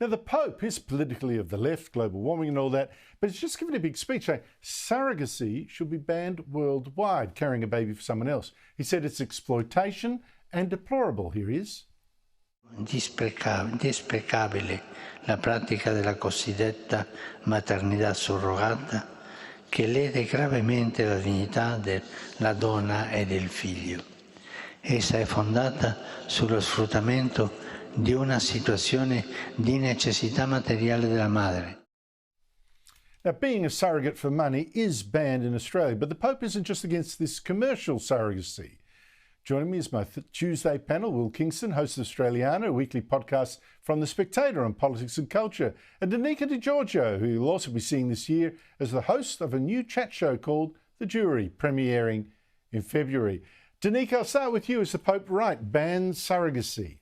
Now, the Pope is politically of the left, global warming and all that, but he's just given a big speech saying surrogacy should be banned worldwide, carrying a baby for someone else. He said it's exploitation and deplorable. Here he is. Desprecabile la pratica della cosiddetta maternità surrogata che lede gravemente la dignità della donna e del figlio. Essa è fondata sullo sfruttamento di una situazione di necessità materiale della madre. Now, being a surrogate for money is banned in Australia, but the Pope isn't just against this commercial surrogacy. Joining me is my Tuesday panel, Will Kingston, host of Australiana, a weekly podcast from The Spectator on politics and culture, and Danica De Giorgio, who you'll also be seeing this year as the host of a new chat show called The Jury, premiering in February. Danica, I'll start with you. Is the Pope right? Ban surrogacy?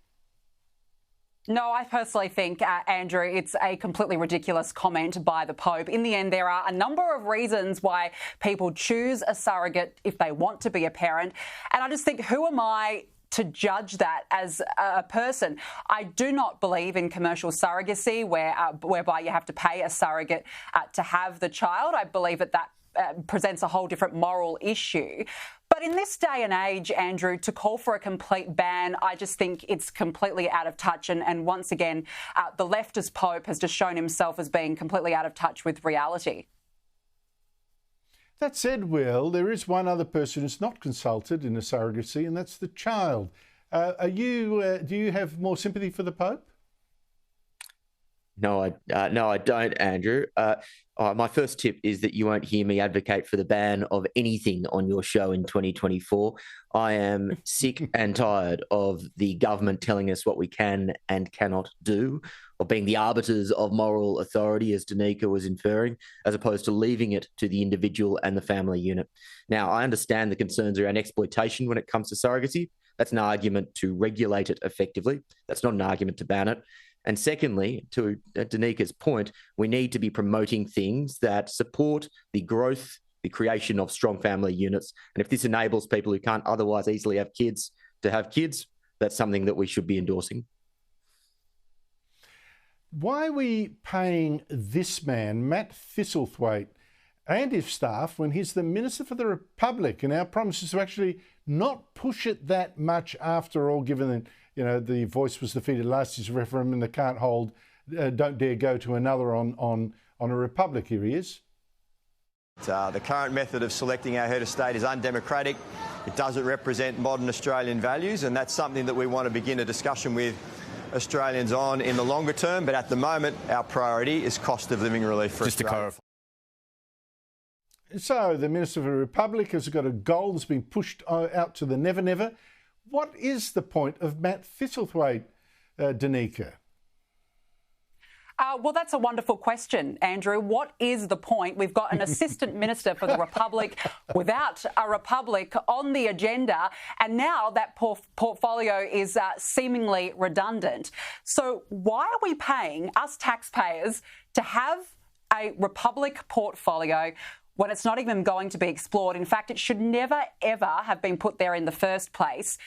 No, I personally think, Andrew, it's a completely ridiculous comment by the Pope. In the end, there are a number of reasons why people choose a surrogate if they want to be a parent. And I just think, who am I to judge that as a person? I do not believe in commercial surrogacy whereby you have to pay a surrogate to have the child. I believe that presents a whole different moral issue. But in this day and age, Andrew, to call for a complete ban, I just think it's completely out of touch. And once again, the leftist Pope has just shown himself as being completely out of touch with reality. That said, Will, there is one other person who's not consulted in a surrogacy, and that's the child. Do you have more sympathy for the Pope? No, I don't, Andrew. My first tip is that you won't hear me advocate for the ban of anything on your show in 2024. I am sick and tired of the government telling us what we can and cannot do, or being the arbiters of moral authority, as Danica was inferring, as opposed to leaving it to the individual and the family unit. Now, I understand the concerns around exploitation when it comes to surrogacy. That's an argument to regulate it effectively. That's not an argument to ban it. And secondly, to Danica's point, we need to be promoting things that support the growth, the creation of strong family units. And if this enables people who can't otherwise easily have kids to have kids, that's something that we should be endorsing. Why are we paying this man, Matt Thistlethwaite, and his staff when he's the Minister for the Republic, and our promise is to actually not push it that much after all, given that the Voice was defeated last year's referendum and they can't hold, don't dare go to another on a republic. Here he is. The current method of selecting our head of state is undemocratic. It doesn't represent modern Australian values, and that's something that we want to begin a discussion with Australians on in the longer term. But at the moment, our priority is cost of living relief for Australia. Just to clarify. So the Minister for the Republic has got a goal that's been pushed out to the never, never. What is the point of Matt Thistlethwaite, Danica? Well, that's a wonderful question, Andrew. What is the point? We've got an Assistant Minister for the Republic without a Republic on the agenda, and now that portfolio is seemingly redundant. So why are we paying us taxpayers to have a Republic portfolio when it's not even going to be explored? In fact, it should never, ever have been put there in the first place.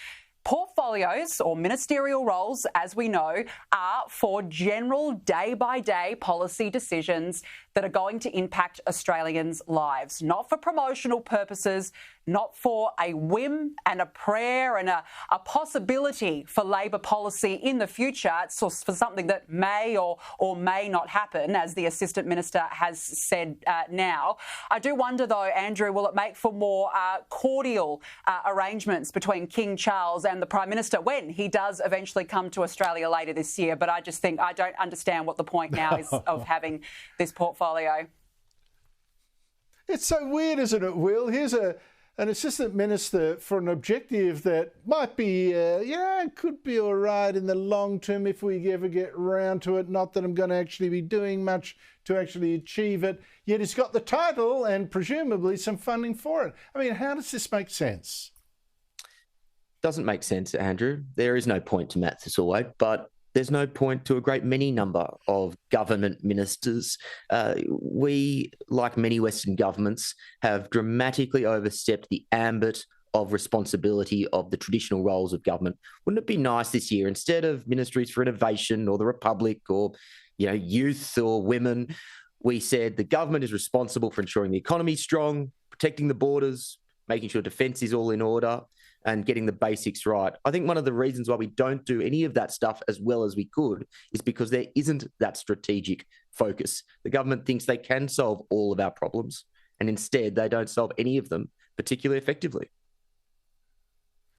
Portfolios, or ministerial roles, as we know, are for general day-by-day policy decisions that are going to impact Australians' lives, not for promotional purposes, not for a whim and a prayer and a possibility for Labor policy in the future. It's for something that may or may not happen, as the Assistant Minister has said now. I do wonder, though, Andrew, will it make for more cordial arrangements between King Charles and the Prime Minister when he does eventually come to Australia later this year? But I just think I don't understand what the point now is of having this portfolio. It's so weird, isn't it, Will? Here's an Assistant Minister for an objective that might be, it could be all right in the long term if we ever get round to it. Not that I'm going to actually be doing much to actually achieve it. Yet he's got the title and presumably some funding for it. I mean, how does this make sense? Doesn't make sense, Andrew. There is no point to Matt Thistlethwaite, but there's no point to a great many number of government ministers. We, like many Western governments, have dramatically overstepped the ambit of responsibility of the traditional roles of government. Wouldn't it be nice this year, instead of Ministries for Innovation or the Republic or, youth or women, we said the government is responsible for ensuring the economy is strong, protecting the borders, making sure defence is all in order, and getting the basics right. I think one of the reasons why we don't do any of that stuff as well as we could is because there isn't that strategic focus. The government thinks they can solve all of our problems, and instead they don't solve any of them particularly effectively.